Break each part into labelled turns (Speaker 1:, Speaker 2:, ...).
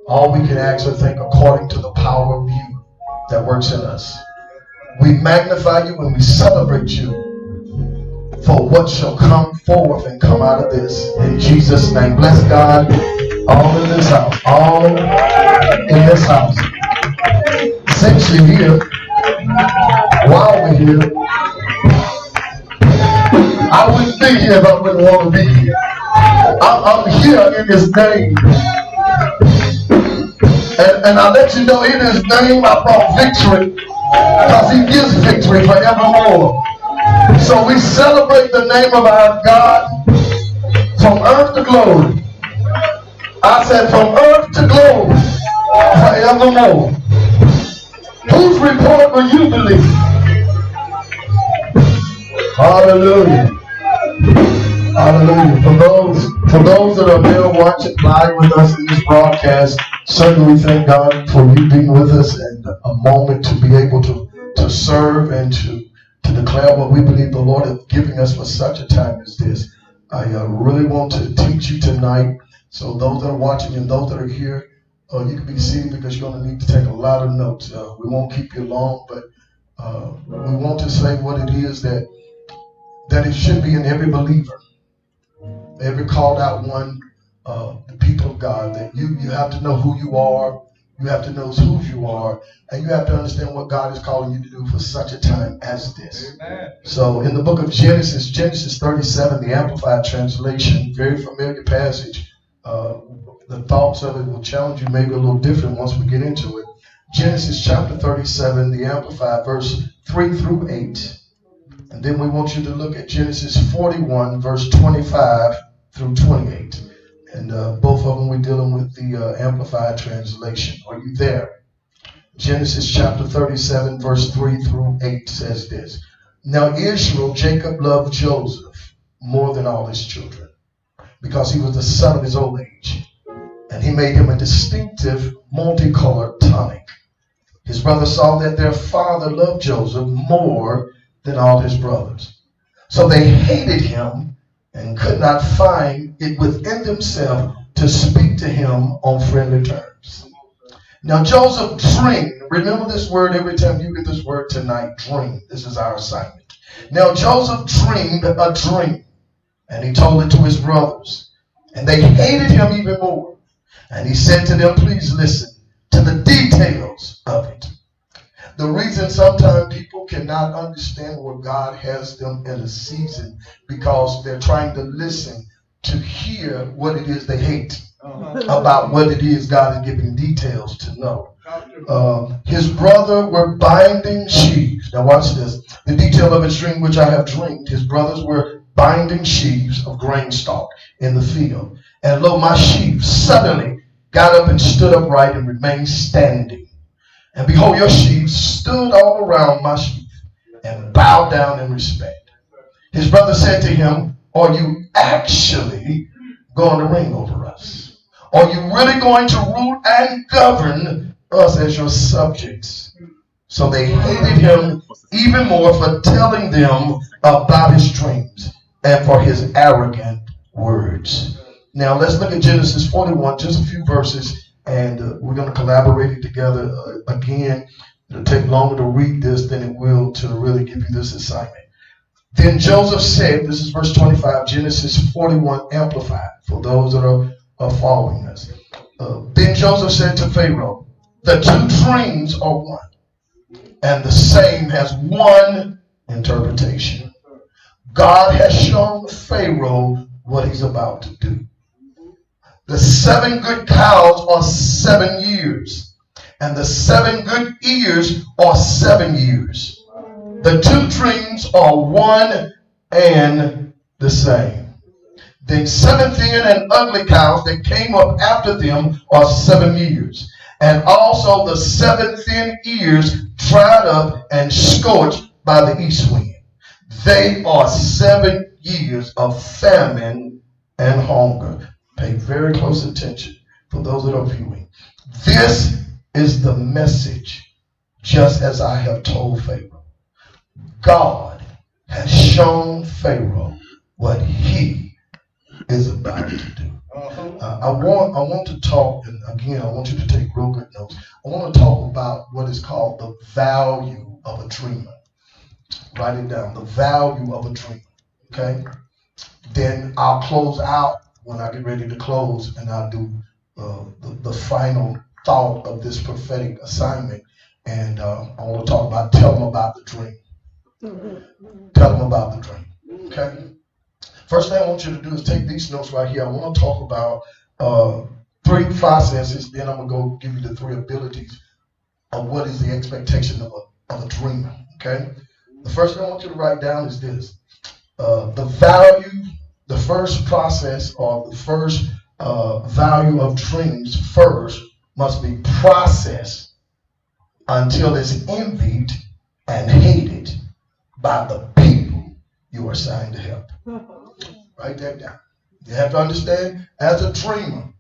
Speaker 1: all we can ask or think according to the power of you that works in us. We magnify you and we celebrate you for what shall come forth and come out of this. In Jesus' name, bless God, all in this house, all in this house. Since you're here, while we're here, I wouldn't be here if I wouldn't want to be here. I'm here in his name. And I let you know in his name I brought victory, because he gives victory forevermore. So we celebrate the name of our God from earth to glory. I said from earth to glory forevermore. Whose report will you believe? Hallelujah. Hallelujah. For those that are there watching live with us in this broadcast, certainly we thank God for you being with us and a moment to be able to serve and to declare what we believe the Lord is giving us for such a time as this. I really want to teach you tonight. So those that are watching and those that are here, you can be seated because you're going to need to take a lot of notes. We won't keep you long, but we want to say what it is that it should be in every believer, every called out one, the people of God, that you have to know who you are, you have to know whose you are, and you have to understand what God is calling you to do for such a time as this. Amen. So in the book of Genesis 37, the Amplified Translation, very familiar passage. The thoughts of it will challenge you maybe a little different once we get into it. Genesis chapter 37, the Amplified, verse 3 through 8. And then we want you to look at Genesis 41, verse 25 through 28. And both of them we're dealing with the Amplified Translation. Are you there? Genesis chapter 37, verse 3 through 8 says this. Now Israel, Jacob loved Joseph more than all his children, because he was the son of his old age. And he made him a distinctive multicolored tunic. His brothers saw that their father loved Joseph more than all his brothers. So they hated him and could not find it within themselves to speak to him on friendly terms. Now Joseph dreamed. Remember this word every time you get this word tonight, dream. This is our assignment. Now Joseph dreamed a dream, and he told it to his brothers, and they hated him even more. And he said to them, please listen to the details of it. The reason sometimes people cannot understand where God has them in a season, because they're trying to listen to hear what it is they hate about what it is God is giving details to know. His brother were binding sheaves. Now watch this. The detail of his dream which I have dreamed. His brothers were binding sheaves of grain stalk in the field. And lo, my sheaves suddenly got up and stood upright and remained standing. And behold, your sheaves stood all around my sheaf and bowed down in respect. His brother said to him, are you actually going to reign over us? Are you really going to rule and govern us as your subjects? So they hated him even more for telling them about his dreams and for his arrogant words. Now let's look at Genesis 41, just a few verses, and we're going to collaborate it together again. It'll take longer to read this than it will to really give you this assignment. Then Joseph said, this is verse 25, Genesis 41 Amplified, for those that are following us. Then Joseph said to Pharaoh, the two dreams are one, and the same has one interpretation. God has shown Pharaoh what he's about to do. The 7 good cows are 7 years, and the 7 good ears are 7 years. The 2 dreams are one and the same. The 7 thin and ugly cows that came up after them are 7 years, and also the 7 thin ears dried up and scorched by the east wind. They are 7 years of famine and hunger. Pay very close attention for those that are viewing. This is the message, just as I have told Pharaoh. God has shown Pharaoh what he is about to do. I want to talk, and again, I want you to take real good notes. I want to talk about what is called the value of a dreamer. Write it down, the value of a dreamer. Okay? Then I'll close out when I get ready to close, and I'll do the final thought of this prophetic assignment. And I want to talk about, tell them about the dream. Tell them about the dream. Okay? First thing I want you to do is take these notes right here. I want to talk about 3 processes. Then I'm going to go give you the 3 abilities of what is the expectation of a dreamer. Okay? The first thing I want you to write down is this. The value, the first process or the first value of dreams first must be processed until it's envied and hated by the people you are assigned to help. Write that down. You have to understand, as a dreamer,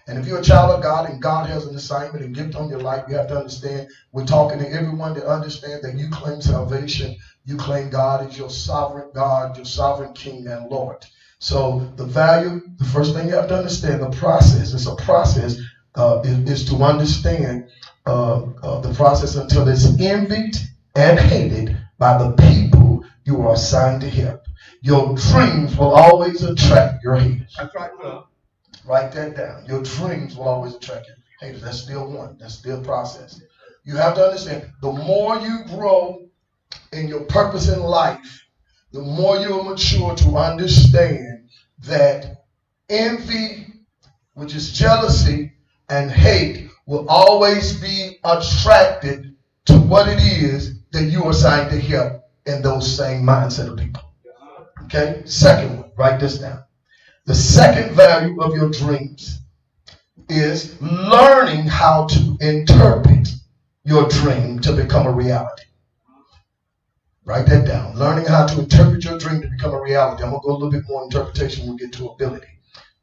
Speaker 1: and if you're a child of God and God has an assignment and gift on your life, you have to understand, we're talking to everyone that understands that you claim salvation, you claim God is your sovereign God, your sovereign King and Lord. So the value, the first thing you have to understand, the process, it's a process, is to understand the process until it's envied and hated by the people you are assigned to help. Your dreams will always attract your haters.
Speaker 2: That's right, sir.
Speaker 1: Write that down. Your dreams will always attract your haters. That's still one. That's still process. You have to understand, the more you grow in your purpose in life, the more you'll mature to understand that envy, which is jealousy, and hate will always be attracted to what it is that you are assigned to help in those same mindset of people. Okay? Second one, write this down. The second value of your dreams is learning how to interpret your dream to become a reality. Write that down. Learning how to interpret your dream to become a reality. I'm going to go a little bit more interpretation when we get to ability.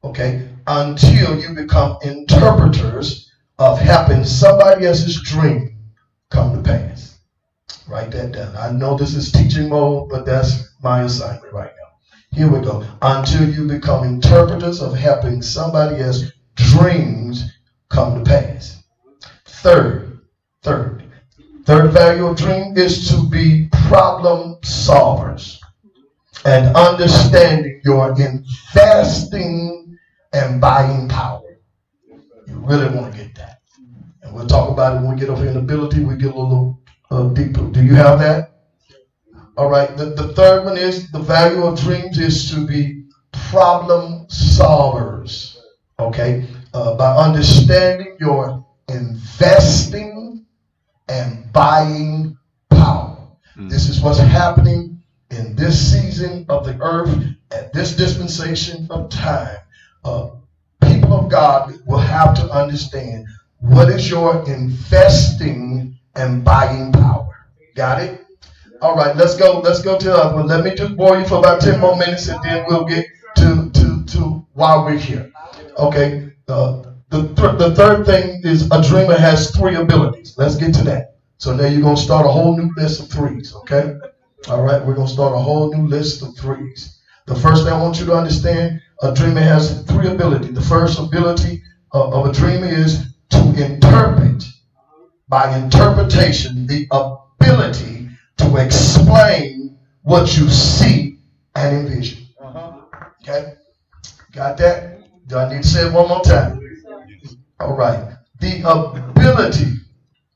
Speaker 1: Okay? Until you become interpreters of helping somebody else's dream come to pass. Write that down. I know this is teaching mode, but that's my assignment right now. Here we go. Until you become interpreters of helping somebody else's dreams come to pass. Third value of dream is to be problem solvers and understanding your investing and buying power. You really want to get that. And we'll talk about it when we get over in ability. We get a little deeper. Do you have that? All right. The third one is the value of dreams is to be problem solvers. Okay. By understanding your investing and buying power. This is what's happening in this season of the earth at this dispensation of time. People of God will have to understand what is your investing and buying power. Got it? All right, let's go to the other one. Let me just bore you for about 10 more minutes and then we'll get to why we're here. Okay. The third thing is a dreamer has 3 abilities. Let's get to that. So now you're going to start a whole new list of 3s, okay? All right, we're going to start a whole new list of 3s. The first thing I want you to understand, a dreamer has 3 abilities. The first ability of a dreamer is to interpret, by interpretation, the ability to explain what you see and envision. Okay? Got that? Do I need to say it one more time? All right. The ability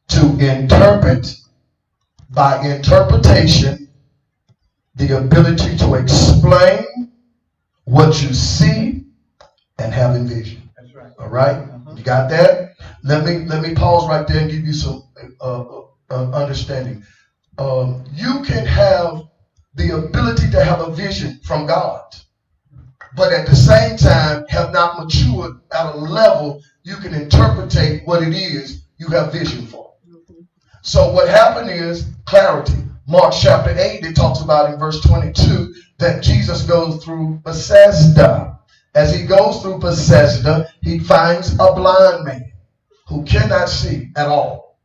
Speaker 1: to interpret by interpretation, the ability to explain what you see and have envision. That's right. All right. You got that? Let me pause right there and give you some understanding. You can have the ability to have a vision from God, but at the same time have not matured at a level you can interpretate what it is you have vision for. So what happened is clarity. Mark chapter 8, it talks about in verse 22 that Jesus goes through Bethesda. As he goes through Bethesda, he finds a blind man who cannot see at all.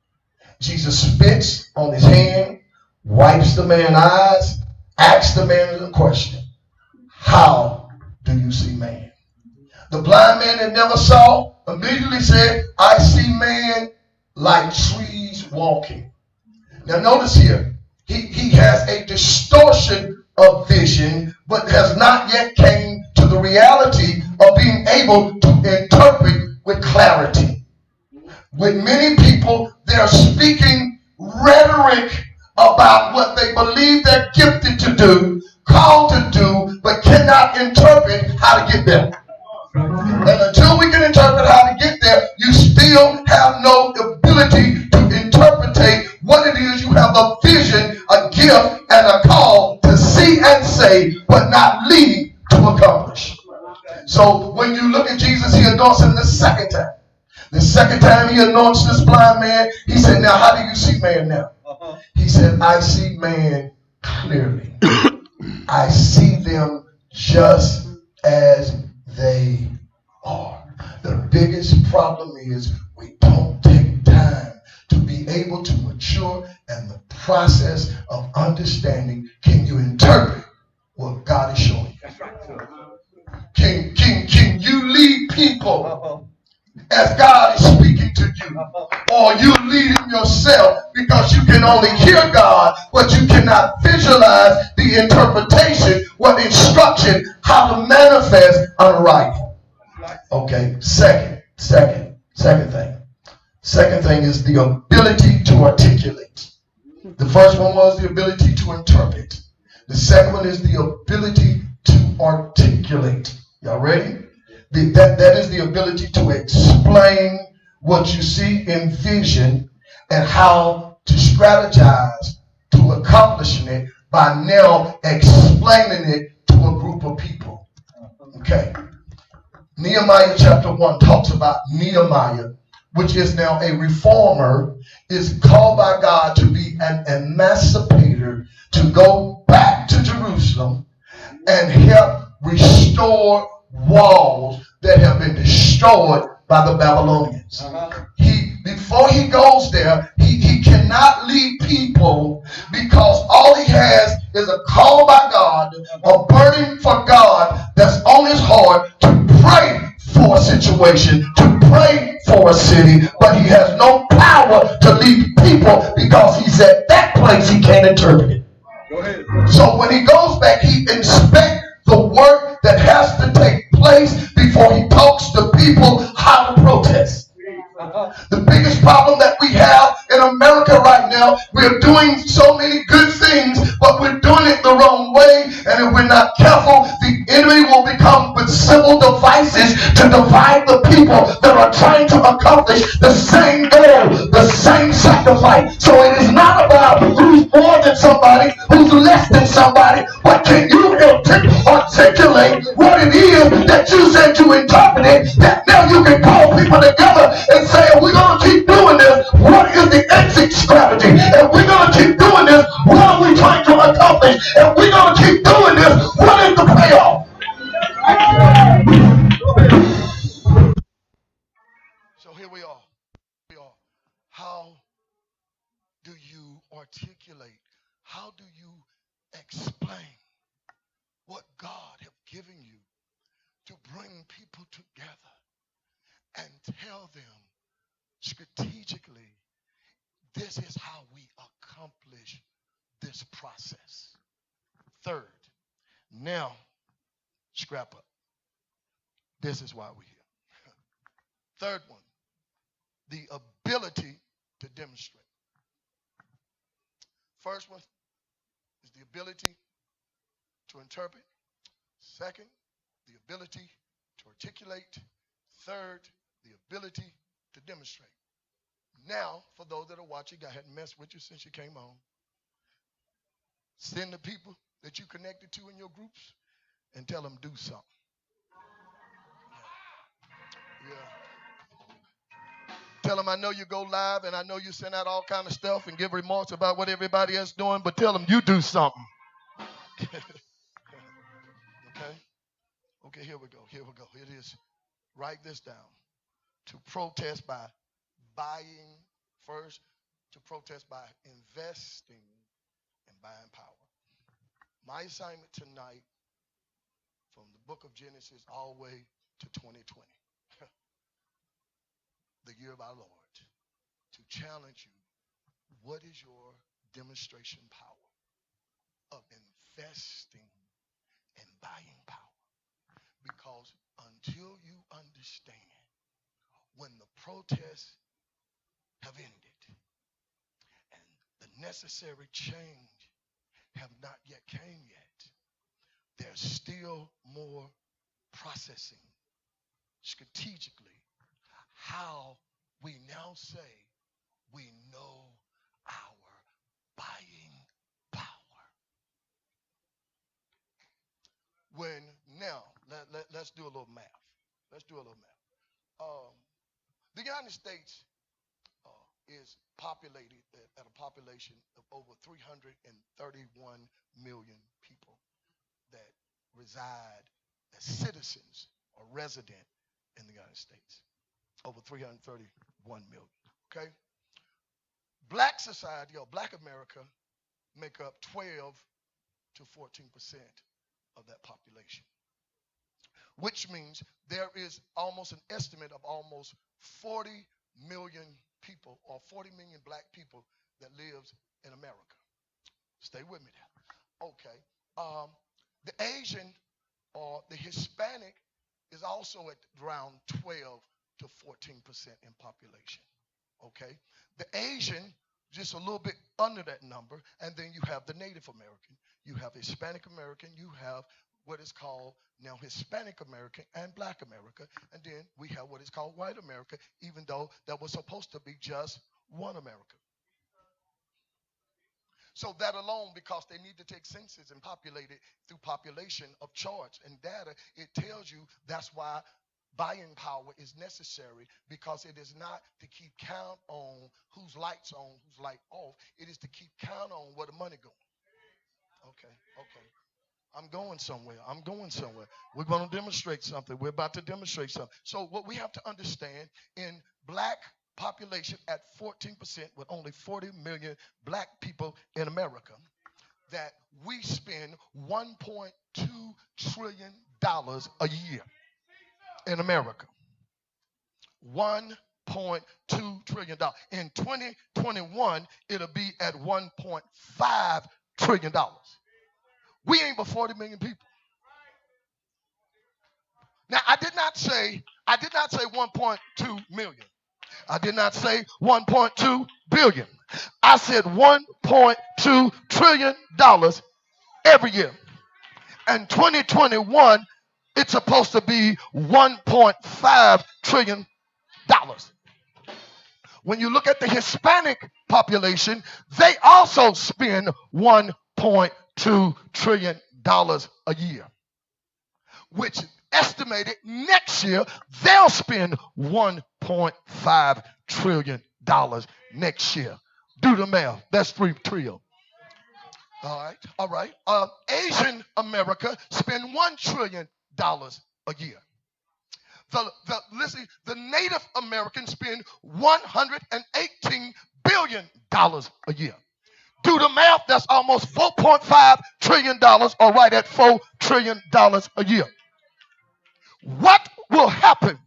Speaker 1: Jesus spits on his hand, wipes the man's eyes, asks the man a question. How do you see man? The blind man that never saw immediately said, I see man like trees walking. Now notice here, he has a distortion of vision, but has not yet came to the reality of being able to interpret with clarity. With many people, they're speaking rhetoric about what they believe they're gifted to do, called to do, but cannot interpret how to get there. And until we can interpret how to get there, you still have no ability to interpretate what it is. You have a vision, a gift, and a call to see and say, but not lead to accomplish. So when you look at Jesus, he anoints him the second time. The second time he anoints this blind man, he said, now how do you see man now? He said, I see man clearly. I see them just as they are. The biggest problem is we don't take time to be able to mature and the process of understanding. Can you interpret what God is showing you? Can you lead people as God is speaking to you? Or you leading yourself because you can only hear God, but you cannot visualize the interpretation, what instruction, how to manifest on arrival. Okay, second thing. Second thing is the ability to articulate. The first one was the ability to interpret. The second one is the ability to articulate. Y'all ready? That is the ability to explain what you see in vision and how to strategize to accomplishing it by now explaining it to a group of people. Okay. Nehemiah chapter 1 talks about Nehemiah, which is now a reformer, is called by God to be an emancipator, to go back to Jerusalem and help restore walls that have been destroyed by the Babylonians. Before he goes there, he cannot lead people because all he has is a call by God, a burden for God that's on his heart to pray for a situation, to pray for a city, but he has no power to lead people because he's at that place he can't interpret it. Go ahead. So when he goes back, he inspects the work that has to take place before he talks to people how to protest. The biggest problem that we have in America right now, we're doing so many good things, but we're doing it the wrong way. And if we're not careful, the enemy will become with civil devices to divide the people that are trying to accomplish the same goal, the same sacrifice. So it is not about who's more than somebody, who's less than somebody, but can you articulate what it is that you said you interpreted, that now you can call people together and say, if we're going to keep doing this, what is the exit strategy? If we're going to keep doing this, what are we trying to accomplish? If we're going to keep doing this, what is the payoff? So here we are. How do you articulate? How do you explain what God has given you to bring people together and tell them strategically, this is how we accomplish this process? Third, now, scrap up. This is why we're here. Third one, the ability to demonstrate. First one is the ability to interpret. Second, the ability to articulate. Third, the ability to demonstrate. Now, for those that are watching, I hadn't messed with you since you came on. Send the people that you connected to in your groups and tell them do something. Yeah. Tell them, I know you go live and I know you send out all kind of stuff and give remarks about what everybody else is doing, but tell them you do something. Okay, here we go. It is, write this down. To protest by buying first, to protest by investing, and buying power. My assignment tonight from the book of Genesis all the way to 2020, the year of our Lord, to challenge you. What is your demonstration power of investing and buying power? Because until you understand when the protests have ended and the necessary change have not yet came yet, there's still more processing strategically how we now say we know our buying power. When now, let's do a little math. Let's do a little math. The United States is populated at a population of over 331 million people that reside as citizens or resident in the United States. Over 331 million, okay? Black society, or Black America, make up 12 to 14% of that population, which means there is almost an estimate of almost 40 million people, or 40 million black people that lives in America. Stay with me there. Okay. The Asian or the Hispanic is also at around 12 to 14% in population. Okay. The Asian, just a little bit under that number, and then you have the Native American, you have Hispanic American, you have what is called now Hispanic American and Black America, and then we have what is called White America, even though that was supposed to be just one America. So that alone, because they need to take census and populate it through population of charts and data, it tells you that's why buying power is necessary, because it is not to keep count on whose lights on, whose light off. It is to keep count on where the money going. Okay. I'm going somewhere. We're going to demonstrate something. We're about to demonstrate something. So what we have to understand, in black population at 14%, with only 40 million black people in America, that we spend $1.2 trillion a year in America. $1.2 trillion. In 2021, it'll be at $1.5 trillion. We ain't but 40 million people. Now, I did not say 1.2 million. I did not say 1.2 billion. I said $1.2 trillion every year. And 2021, it's supposed to be $1.5 trillion. When you look at the Hispanic population, they also spend $1.2 trillion a year, which estimated next year they'll spend $1.5 trillion next year. Do the math. That's 3 trillion. All right. Asian America spend $1 trillion a year. The Native Americans spend $118 billion a year. Do the math. That's almost $4.5 trillion, or right at $4 trillion a year. What will happen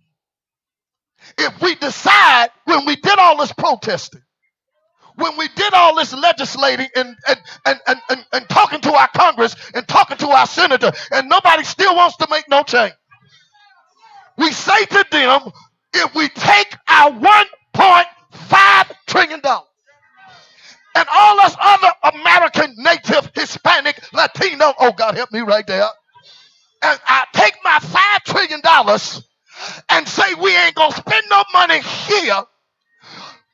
Speaker 1: if we decide, when we did all this protesting, when we did all this legislating and talking to our Congress and talking to our senator, and nobody still wants to make no change? We say to them, if we take our $1.5 trillion and all us other American, native, Hispanic, Latino, oh God help me right there, and I take my $5 trillion and say we ain't going to spend no money here,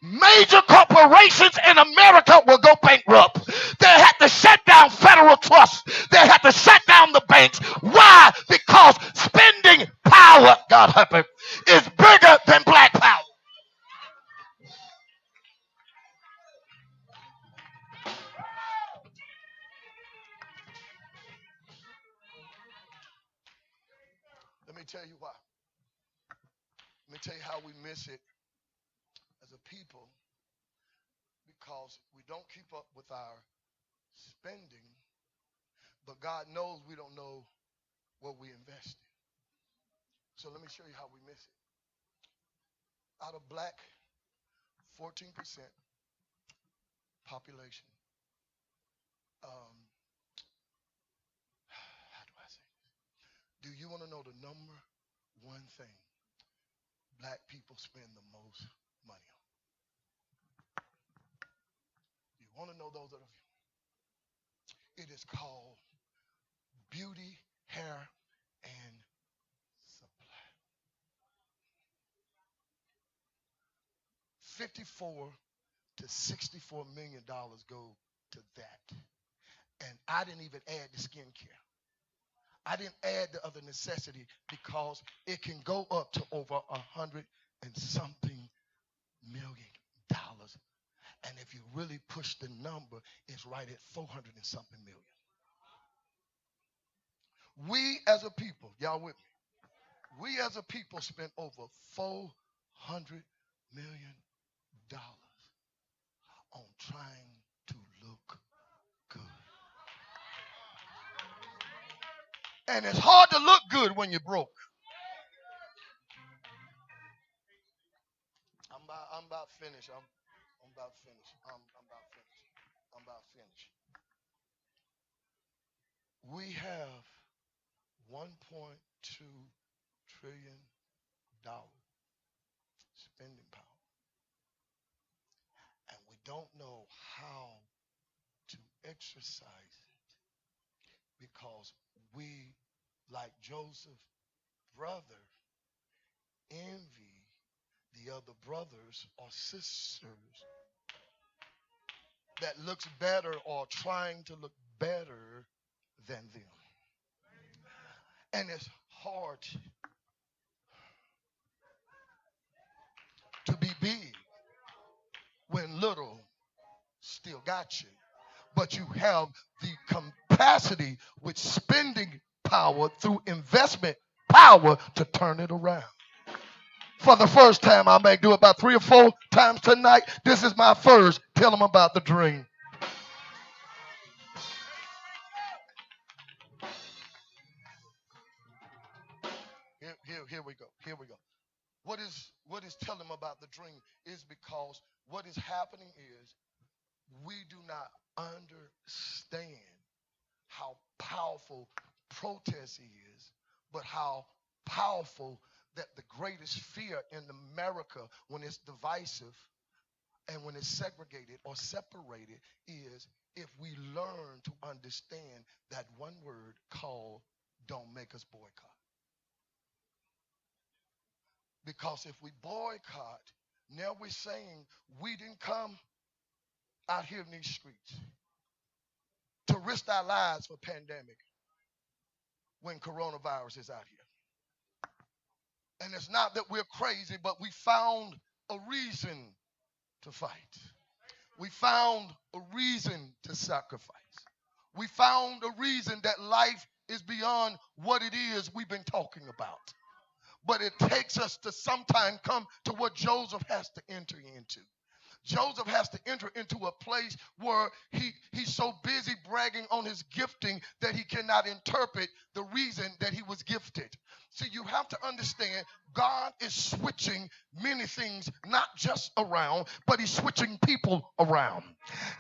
Speaker 1: major corporations in America will go bankrupt. They have to shut down federal trusts. They have to shut down the banks. Why? Because spending power, God help me, is bigger than black power. Let me tell you why. Let me tell you how we miss it as a people, because we don't keep up with our spending, but God knows we don't know what we invest in. So let me show you how we miss it. Out of black, 14% population. How do I say this? Do you want to know the number one thing black people spend the most money on? You want to know those of you? It is called beauty, hair, and supply. 54 to $64 million go to that. And I didn't even add the skincare. I didn't add the other necessity because it can go up to over $100 and something million. And if you really push the number, it's right at 400 and something million. We as a people, y'all with me? We as a people spent over $400 million on trying to look good. And it's hard to look good when you're broke. I'm about finished. I'm about finished. I'm about finished. We have $1.2 trillion spending power. And we don't know how to exercise it because we, like Joseph's brother, envy the other brothers or sisters that looks better or trying to look better than them. And it's hard to be big when little still got you. But you have the capacity with spending power through investment power to turn it around. For the first time, I may do it about 3 or 4 times tonight. This is my first. Tell them about the dream. Here we go. Here we go. What is tell them about the dream is because what is happening is we do not understand how powerful protest is, but how powerful that the greatest fear in America when it's divisive and when it's segregated or separated is if we learn to understand that one word called don't make us boycott. Because if we boycott, now we're saying we didn't come out here in these streets to risk our lives for pandemic when coronavirus is out here. And it's not that we're crazy, but we found a reason to fight. We found a reason to sacrifice. We found a reason that life is beyond what it is we've been talking about. But it takes us to sometime come to what Joseph has to enter into. Joseph has to enter into a place where he's so busy bragging on his gifting that he cannot interpret the reason that he was gifted. See, you have to understand God is switching many things, not just around, but he's switching people around.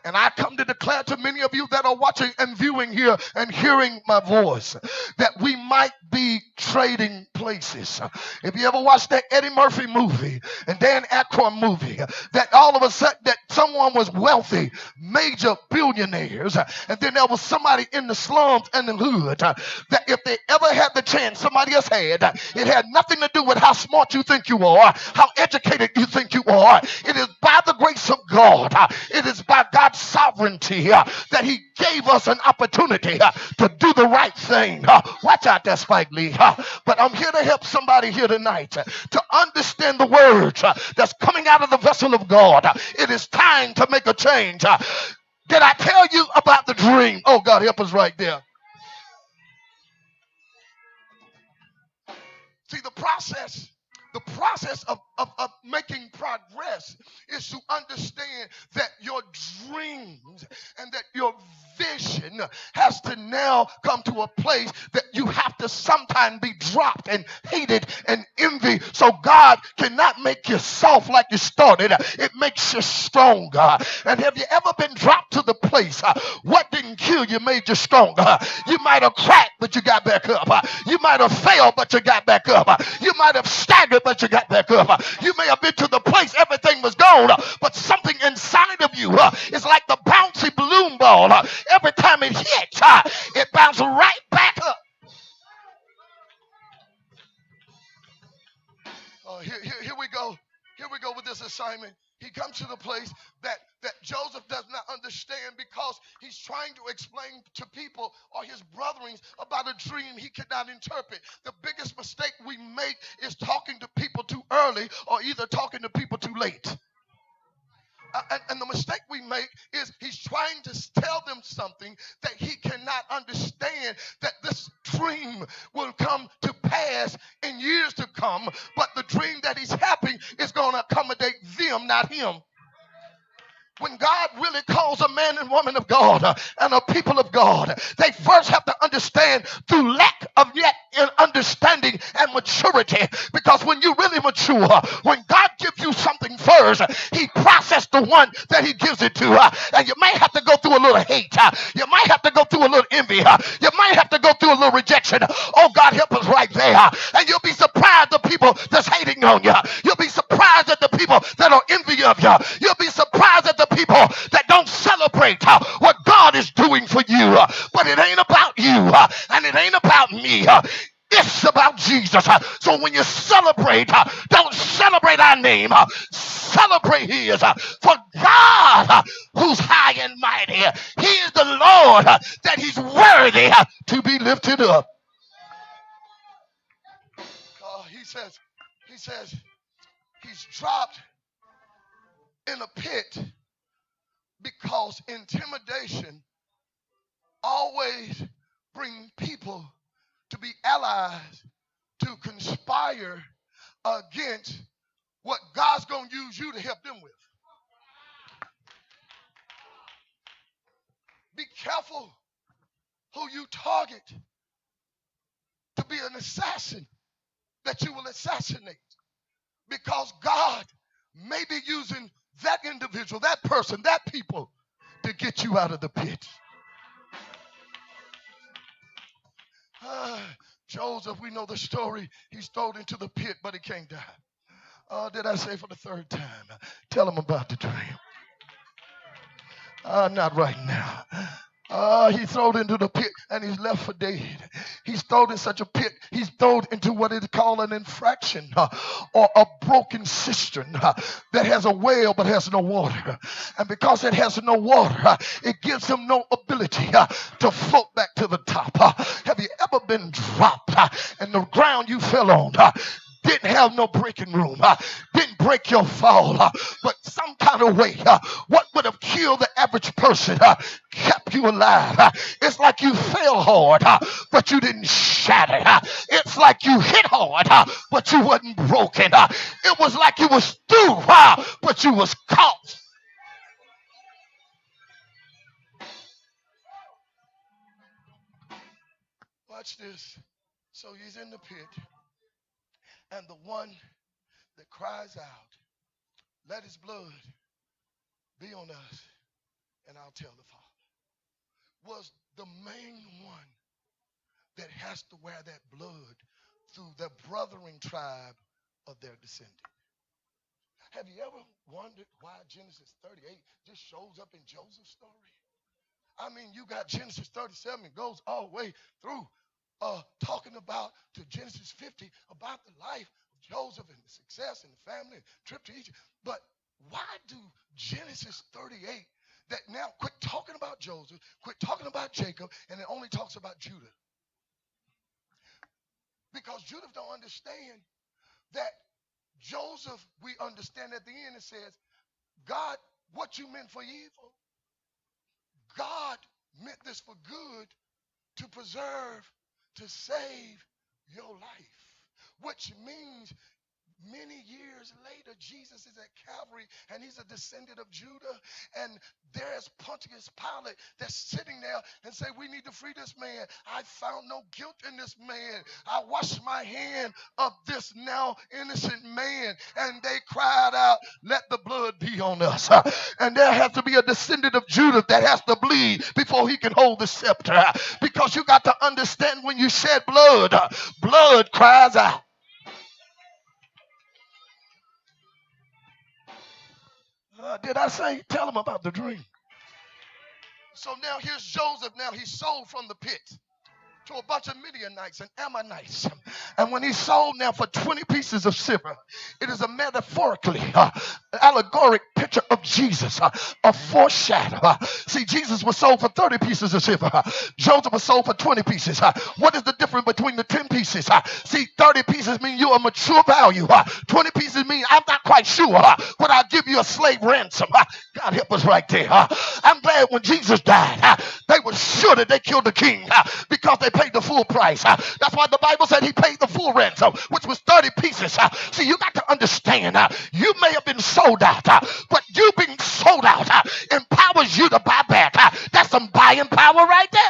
Speaker 1: And I come to declare to many of you that are watching and viewing here and hearing my voice that we might be trading places. If you ever watched that Eddie Murphy movie and Dan Aykroyd movie, that all of a sudden that someone was wealthy, major billionaires, and then there was somebody in the slums and the hood that if they ever had the chance somebody else had, it had nothing to do with how smart you think you are, how educated you think you are. It is by the grace of God, it is by God's sovereignty that he gave us an opportunity to do the right thing. Watch out there, Spike Lee. But I'm here to help somebody here tonight to understand the words that's coming out of the vessel of God. It is time to make a change. Did I tell you about the dream? Oh, God, help us right there. See, the process of of making progress is to understand that your dreams and that your vision has to now come to a place that you have to sometimes be dropped and hated and envy, so God cannot make you soft like you started. It makes you stronger. And have you ever been dropped to the place what didn't kill you made you stronger? You might have cracked, but you got back up. You might have failed, but you got back up. You might have staggered, but you got back up. You may have been to the place everything was gone, but something inside of you is like the bouncy balloon ball. Every time it hits, it bounces right back up. Here we go. Here we go with this assignment. He comes to the place that Joseph does not understand because he's trying to explain to people or his brethren about a dream he cannot interpret. The biggest mistake we make is talking to people too early or either talking to people too late. And the mistake we make is he's trying to tell them something that he cannot understand, that this dream will come to pass in years to come, but the dream that he's having is going to accommodate them, not him. When God really calls a man and woman of God and a people of God, they first have to understand through lack of yet in understanding and maturity. Because when you really mature, when God gives you something first, he processes the one that he gives it to. And you may have to go through a little hate. You might have to go through a little envy. You might have to go through a little rejection. Oh, God, help us right there. And you'll be surprised the people that's hating on you. You'll be surprised at the people that are envy of you. You'll be surprised at the people that don't celebrate what God is doing for you. But it ain't about you and it ain't about me. It's about Jesus. So when you celebrate, don't celebrate our name. Celebrate his. For God, who's high and mighty, he is the Lord, that he's worthy to be lifted up. He says he's dropped in a pit because intimidation always brings people to be allies to conspire against what God's going to use you to help them with. Be careful who you target to be an assassin that you will assassinate, because God may be using that individual, that person, that people to get you out of the pit. Joseph, we know the story. He's thrown into the pit, but he can't die. Did I say for the third time? Tell him about the dream. Not right now. He's thrown into the pit and he's left for dead. He's thrown in such a pit, he's thrown into what is called an infraction or a broken cistern that has a well but has no water. And because it has no water, it gives him no ability to float back to the top. Have you ever been dropped and the ground you fell on didn't have no breaking room, didn't break your fall, but some kind of way, what would have killed the average person kept you alive? It's like you fell hard, but you didn't shatter. It's like you hit hard, but you wasn't broken. It was like you was through, but you was caught. Watch this. So he's in the pit, and the one that cries out, let his blood be on us, and I'll tell the Father, was the main one that has to wear that blood through the brothering tribe of their descendant. Have you ever wondered why Genesis 38 just shows up in Joseph's story? I mean, you got Genesis 37, it goes all the way through talking about to Genesis 50 about the life of Joseph and the success and the family and trip to Egypt. But why do Genesis 38 that now quit talking about Joseph, quit talking about Jacob, and it only talks about Judah? Because Judah don't understand that Joseph, we understand at the end it says, God, what you meant for evil, God meant this for good, to preserve, to save your life. Which means Many years later, Jesus is at Calvary, and he's a descendant of Judah. And there's Pontius Pilate that's sitting there and say, we need to free this man. I found no guilt in this man. I wash my hand of this now innocent man. And they cried out, let the blood be on us. And there has to be a descendant of Judah that has to bleed before he can hold the scepter. Because you got to understand, when you shed blood, blood cries out. Did I say, tell him about the dream? So now here's Joseph. Now he's sold from the pit to a bunch of Midianites and Ammonites. And when he's sold now for 20 pieces of silver, it is a metaphorically allegoric picture of Jesus, a foreshadow. See, Jesus was sold for 30 pieces of silver. Joseph was sold for 20 pieces. What is the difference between the 10 pieces? See, 30 pieces mean you're a mature value. 20 pieces mean I'm not quite sure, but I'll give you a slave ransom. God help us right there. I'm glad when Jesus died, they were sure that they killed the king because they paid the full price. That's why the Bible said he paid the full ransom, which was 30 pieces. See, you got to understand, you may have been sold out, but you being sold out empowers you to buy back. That's some buying power right there.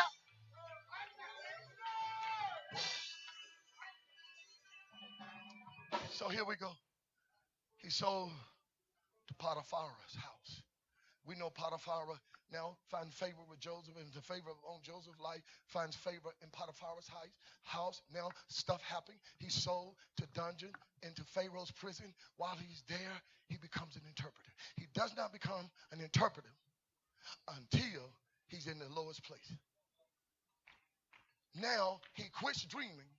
Speaker 1: So here we go. He sold to Potiphar's house. We know Potiphar now finds favor with Joseph, and the favor on Joseph's life finds favor in Potiphar's house. Now stuff happened. He's sold to dungeon, into Pharaoh's prison. While he's there, he becomes an interpreter. He does not become an interpreter until he's in the lowest place. Now he quits dreaming,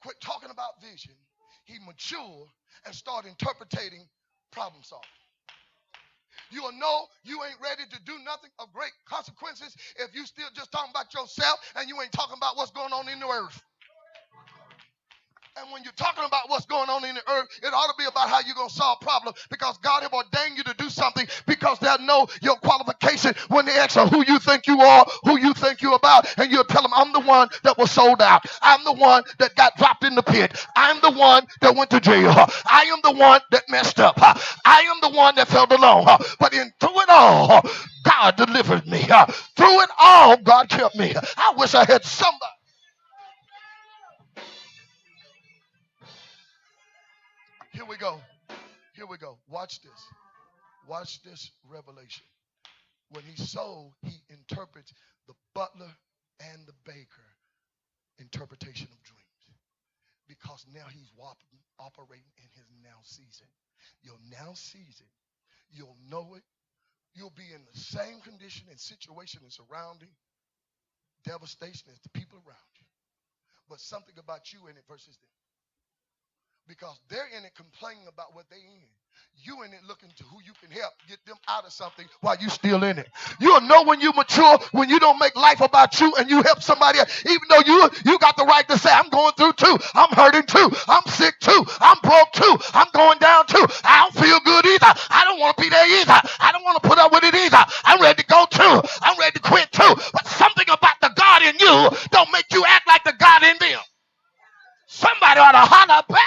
Speaker 1: quit talking about vision. He matured and started interpreting problem solving. You'll know you ain't ready to do nothing of great consequences if you still just talking about yourself and you ain't talking about what's going on in the earth. And when you're talking about what's going on in the earth, it ought to be about how you're going to solve problems, because God have ordained you to do something, because they'll know your qualification when they ask you who you think you are, who you think you're about, and you'll tell them, I'm the one that was sold out. I'm the one that got dropped in the pit. I'm the one that went to jail. I am the one that messed up. I am the one that felt alone. But through it all, God delivered me. Through it all, God kept me. I wish I had somebody. Here we go. Here we go. Watch this. Watch this revelation. When he's sold, he interprets the butler and the baker interpretation of dreams, because now he's operating in his now season. Your now season, you'll know it. You'll be in the same condition and situation and surrounding devastation as the people around you, but something about you in it versus them. Because they're in it complaining about what they in. You in it looking to who you can help get them out of something while you still in it. You'll know when you mature, when you don't make life about you and you help somebody else, even though you got the right to say, I'm going through too, I'm hurting too, I'm sick too, I'm broke too, I'm going down too, I don't feel good either, I don't want to be there either, I don't want to put up with it either, I'm ready to go too, I'm ready to quit too. But something about the God in you don't make you act like the God in them. Somebody ought to holler back.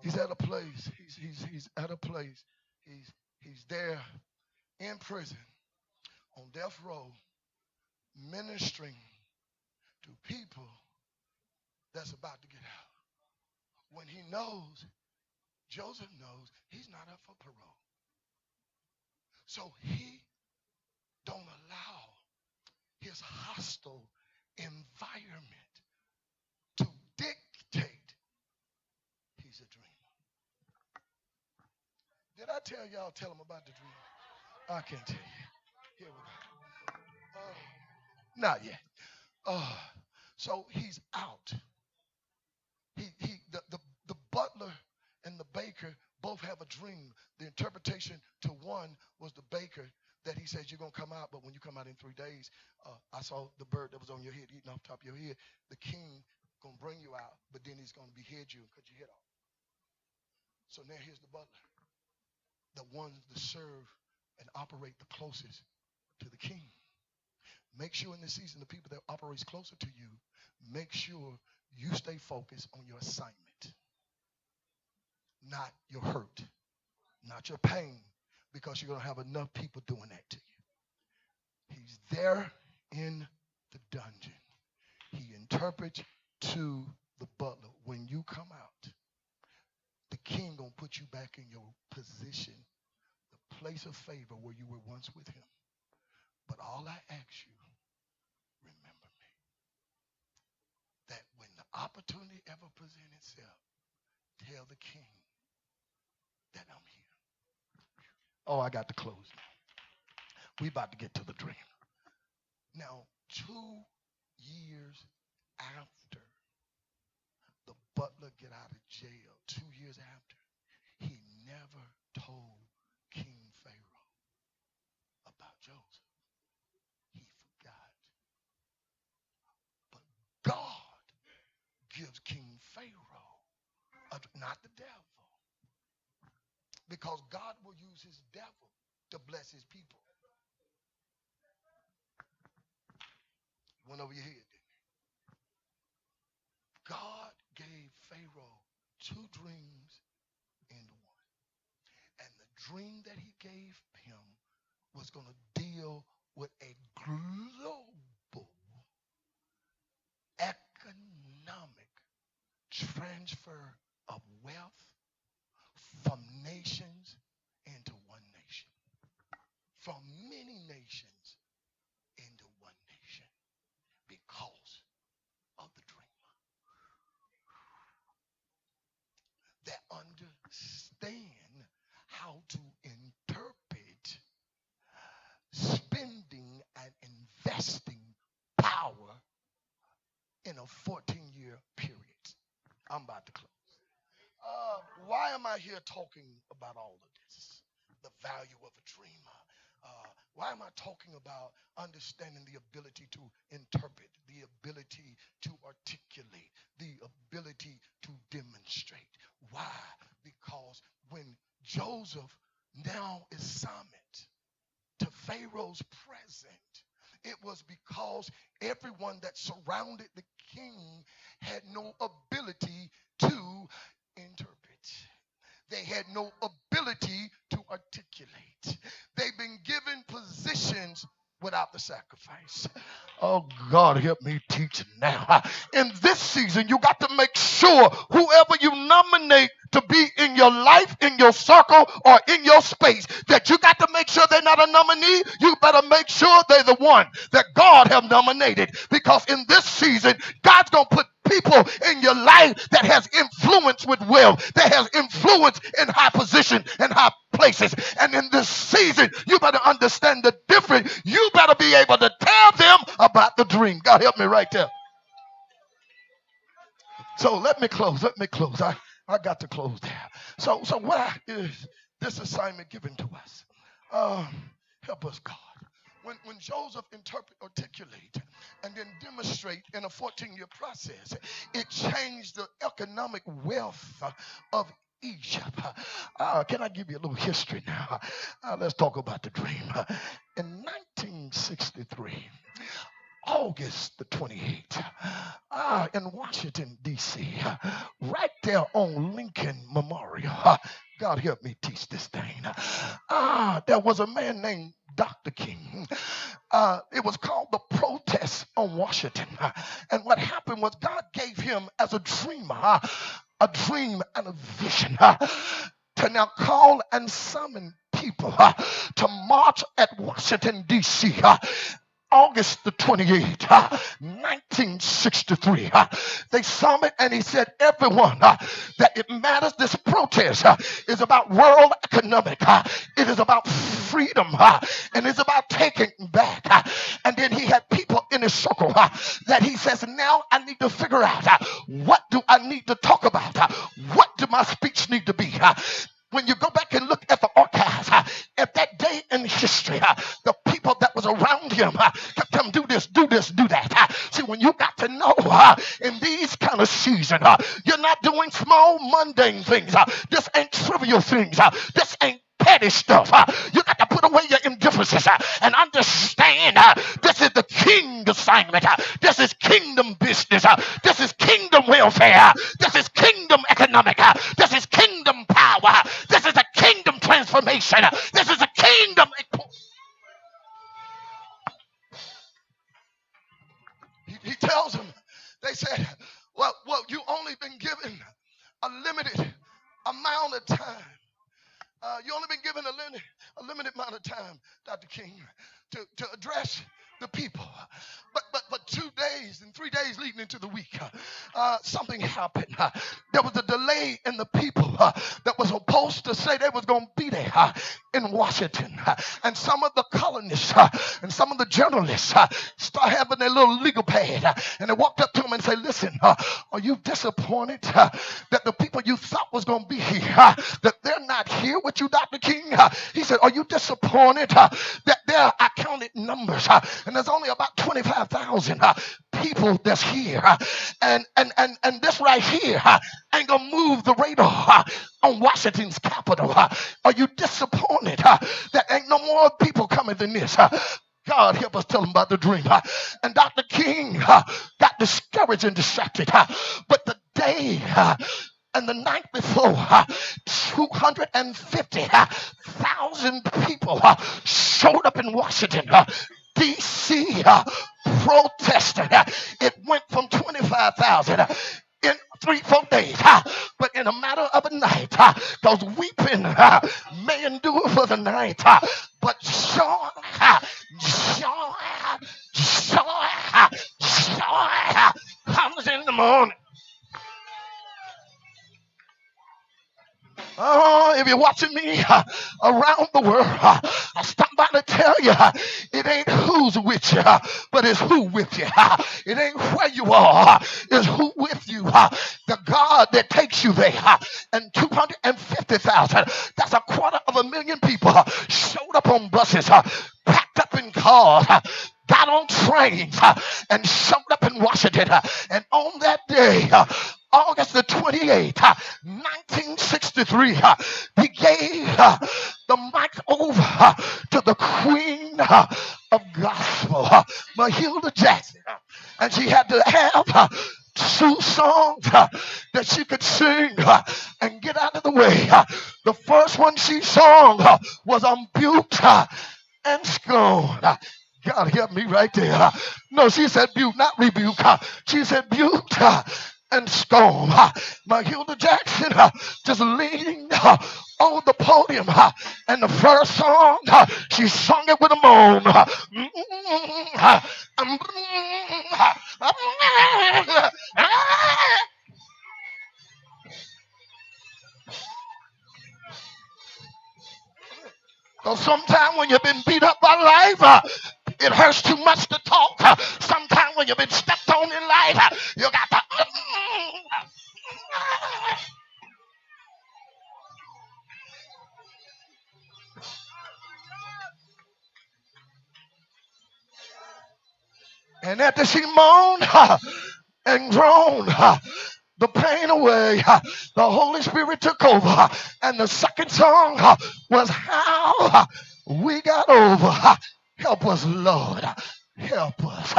Speaker 1: He's at a place. He's at a place. He's there in prison on death row, ministering to people that's about to get out. When he knows, Joseph knows he's not up for parole. So he don't allow his hostile environment to dictate he's a dreamer. Did I tell y'all, tell him about the dream? I can't tell you. Here we go. Not yet. So he's out. The butler and the baker both have a dream. The interpretation to one was the baker, that he says you're going to come out, but when you come out in 3 days, I saw the bird that was on your head eating off the top of your head. The king going to bring you out, but then he's going to behead you and cut your head off. So now here's the butler, the one to serve and operate the closest to the king. Make sure in this season, the people that operates closer to you, make sure you stay focused on your assignment, not your hurt, not your pain, because you're going to have enough people doing that to you. He's there in the dungeon. He interprets to the butler. When you come out, the king going to put you back in your position, the place of favor where you were once with him. But all I ask you, remember me. That when the opportunity ever presents itself, tell the king that I'm here. Oh, I got to close now. We about to get to the dream. Now, 2 years after the butler get out of jail, 2 years after, he never told King Pharaoh about Joseph. He forgot. But God gives King Pharaoh, not the devil, because God will use his devil to bless his people. Went over your head, didn't it? God gave Pharaoh 2 dreams into one. And the dream that he gave him was going to deal with a global economic transfer of wealth from nations into one nation. From many nations into one nation. Because of the dream. That understand how to interpret spending and investing power in a 14-year period. I'm about to close. Why am I here talking about all of this? The value of a dreamer. Why am I talking about understanding the ability to interpret, the ability to articulate, the ability to demonstrate? Why? Because when Joseph now is summoned to Pharaoh's presence, it was because everyone that surrounded the king had no ability to interpret. They had no ability to articulate. They've been given positions without the sacrifice. Oh, God, help me teach now. In this season, you got to make sure whoever you nominate to be in your life, in your circle, or in your space, that you got to make sure they're not a nominee. You better make sure they're the one that God have nominated. Because in this season, God's going to put people in your life that has influence with wealth, that has influence in high position and high places. And in this season, you better understand the difference. You better be able to tell them about the dream. God help me right there. So let me close. I got to close there. So what is this assignment given to us? Help us, God. When Joseph articulate and then demonstrate in a 14-year process, it changed the economic wealth of Egypt. Can I give you a little history now? Let's talk about the dream. In 1963, August the 28th, in Washington, D.C., right there on Lincoln Memorial. God help me teach this thing. There was a man named Dr. King. It was called the Protest on Washington. And what happened was God gave him as a dreamer, a dream and a vision to now call and summon people to march at Washington, D.C. August the 28th, 1963. They summoned and he said, everyone, that it matters. This protest is about world economic. It is about freedom. And it's about taking back. And then he had people in his circle that he says, now I need to figure out what do I need to talk about? What do my speech need to be? When you go back and look at the archives, at that day in history, the people that was around him kept telling him, do this, do that. See, when you got to know in these kind of seasons, you're not doing small mundane things. This ain't trivial things. This ain't
Speaker 2: petty stuff. You got to put away your indifferences and understand this is the king assignment. This is kingdom business. This is kingdom welfare. This is kingdom economic. This is kingdom power. This is a kingdom transformation. This is a kingdom. He tells them, they said, well, you only been given a limited amount of time. You only been given a limited amount of time, Dr. King, to address the people. But 2 days and 3 days leading into the week, something happened. There was a delay in the people that was supposed to say they was going to be there in Washington. And some of the colonists and some of the journalists start having their little legal pad. And they walked up to him and said, listen, are you disappointed that the people you thought was going to be here, that they're not here with you, Dr. King? He said, are you disappointed that there I counted numbers and there's only about 25,000 people that's here, and this right here ain't gonna move the radar on Washington's capital? Are you disappointed that ain't no more people coming than this? God help us tell them about the dream. And Dr. King got discouraged and distracted. But the day and the night before, 250,000 people showed up in Washington, D.C., protesting. It went from 25,000 in 3-4 days, but in a matter of a night, because weeping may endure for the night, but joy, joy, joy, joy comes in the morning. Oh, if you're watching me around the world, I stop by to tell you, it ain't who's with you, but it's who with you. It ain't where you are, it's who with you. The God that takes you there. And 250,000, that's 250,000 people showed up on buses, packed up in cars, got on trains, and showed up in Washington. And on that day, August the 28th, 1963, he gave the mic over to the queen of gospel, Mahalia Jackson. And she had to have 2 songs that she could sing and get out of the way. The first one she sung was on Butte and Scorn. God help me right there. No, she said Butte, not rebuke. She said Butte and Storm. Mahalia Jackson just leaning on the podium, and the first song she sung it with a moan. So sometimes when you've been beat up by life, it hurts too much to talk. Sometimes when you've been stepped on in life, you got to. And after she moaned and groaned the pain away, the Holy Spirit took over. And the second song was How We Got Over. Help us, Lord. Help us.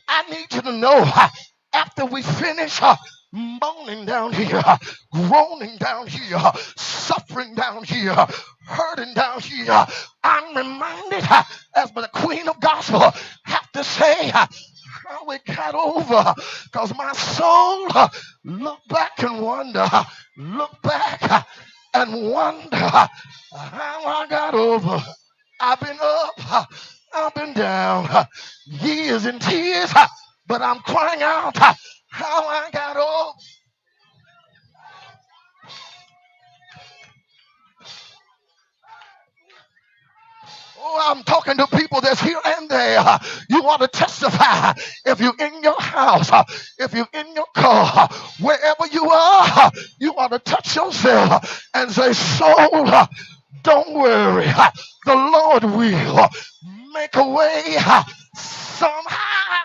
Speaker 2: I need you to know after we finish moaning down here, groaning down here, suffering down here, hurting down here, I'm reminded as the queen of gospel have to say how we got over, because my soul look back and wonder, look back and wonder how I got over. I've been up, I've been down, years and tears, but I'm crying out how I got over. Oh, I'm talking to people that's here and there. You want to testify if you're in your house, if you're in your car, wherever you are, you want to touch yourself and say, soul, don't worry. The Lord will make a way somehow.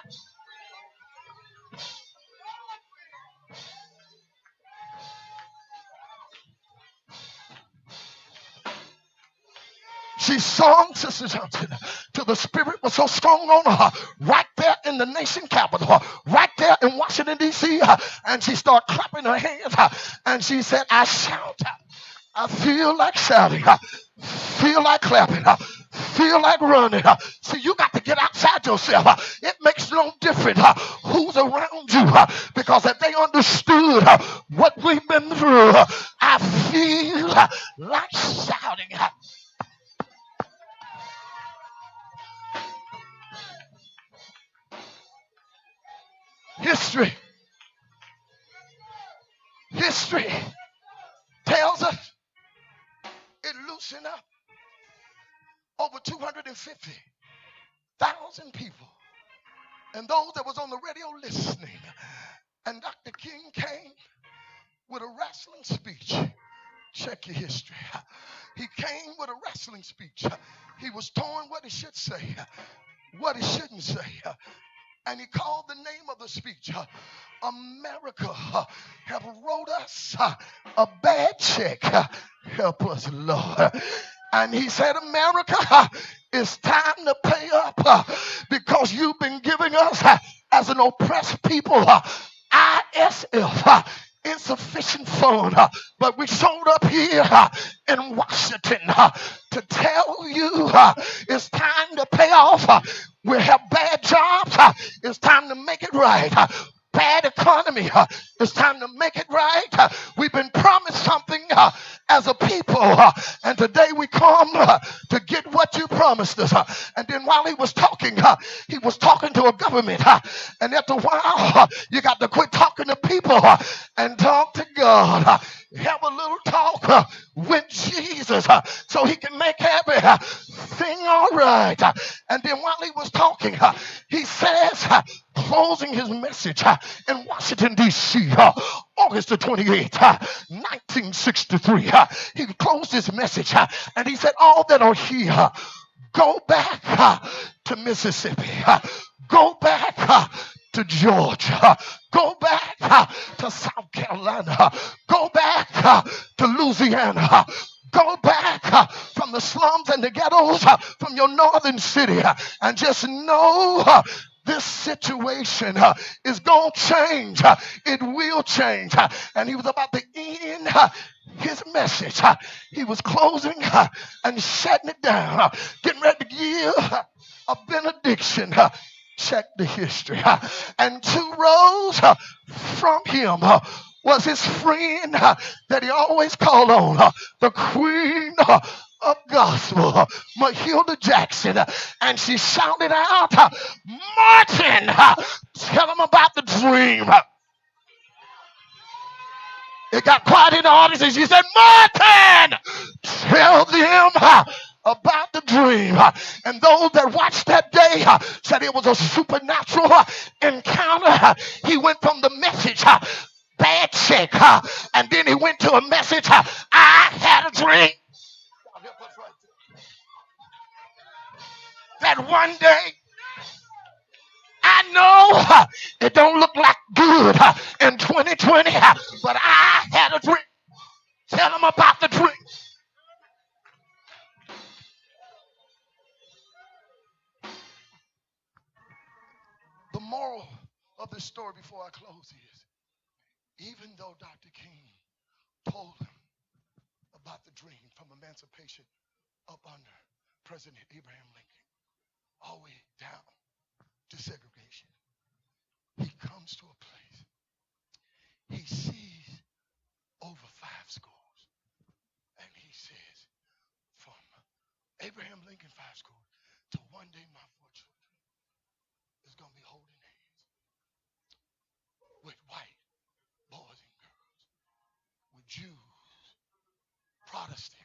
Speaker 2: She sung, Sister Johnson, till the Spirit was so strong on her, right there in the nation capital, right there in Washington, D.C., and she started clapping her hands, and she said, I shout, I feel like shouting, feel like clapping, feel like running. See, you got to get outside yourself. It makes no difference who's around you, because if they understood what we've been through, I feel like shouting. History tells us it loosened up over 250,000 people. And those that was on the radio listening. And Dr. King came with a wrestling speech. Check your history. He came with a wrestling speech. He was torn what he should say, what he shouldn't say. And he called the name of the speech, America have wrote us a bad check. Help us, Lord. And he said, America, it's time to pay up because you've been giving us as an oppressed people ISF, insufficient fund. But we showed up here in Washington to tell you it's time to pay off. We have bad jobs. It's time to make it right. Bad economy. It's time to make it right. We've been promised something as a people, and today we come to get what you promised us. And then while he was talking to a government, and after a while you got to quit talking to people and talk to God. Have a little talk with Jesus so he can make everything all right. And then while he was talking, he says, closing his message in Washington, D.C., August the 28th, 1963, he closed his message and he said, all that are here, go back to Mississippi, go back to Georgia, go back to South Carolina, go back to Louisiana, go back from the slums and the ghettos from your northern city, and just know this situation is going to change. It will change. And he was about to end his message. He was closing and shutting it down, getting ready to give a benediction. Check the history. And 2 rows from him was his friend that he always called on, the Queen of Gospel, Mahalia Jackson. And she shouted out, Martin, tell him about the dream. It got quiet in the audience and she said, Martin, tell them about the dream. And those that watched that day said it was a supernatural encounter. He went from the message, bad check, and then he went to a message, I had a dream. That one day, I know it don't look like good in 2020, but I had a dream. Tell them about the dream. The moral of this story before I close is, even though Dr. King told him about the dream from emancipation up under President Abraham Lincoln, all the way down to segregation, he comes to a place. He sees over 5 schools. And he says, from Abraham Lincoln 5 schools to one day my 4 children is going to be holding hands with white boys and girls, with Jews, Protestants,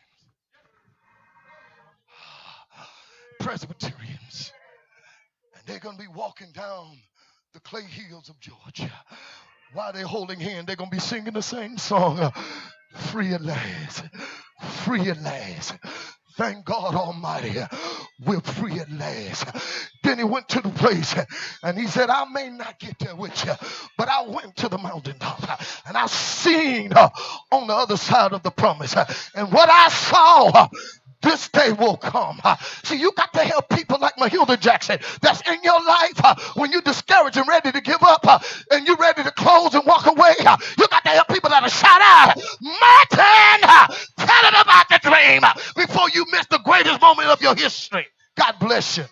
Speaker 2: Presbyterians. And they're going to be walking down the clay hills of Georgia. While they're holding hands, they're going to be singing the same song, free at last, free at last. Thank God Almighty, we're free at last. Then he went to the place and he said, I may not get there with you, but I went to the mountaintop and I seen on the other side of the promise. And what I saw this day will come. See, you got to help people like Mahilda Jackson that's in your life when you're discouraged and ready to give up and you're ready to close and walk away. You got to help people that are shout out, Martin, tell them about the dream before you miss the greatest moment of your history. God bless you.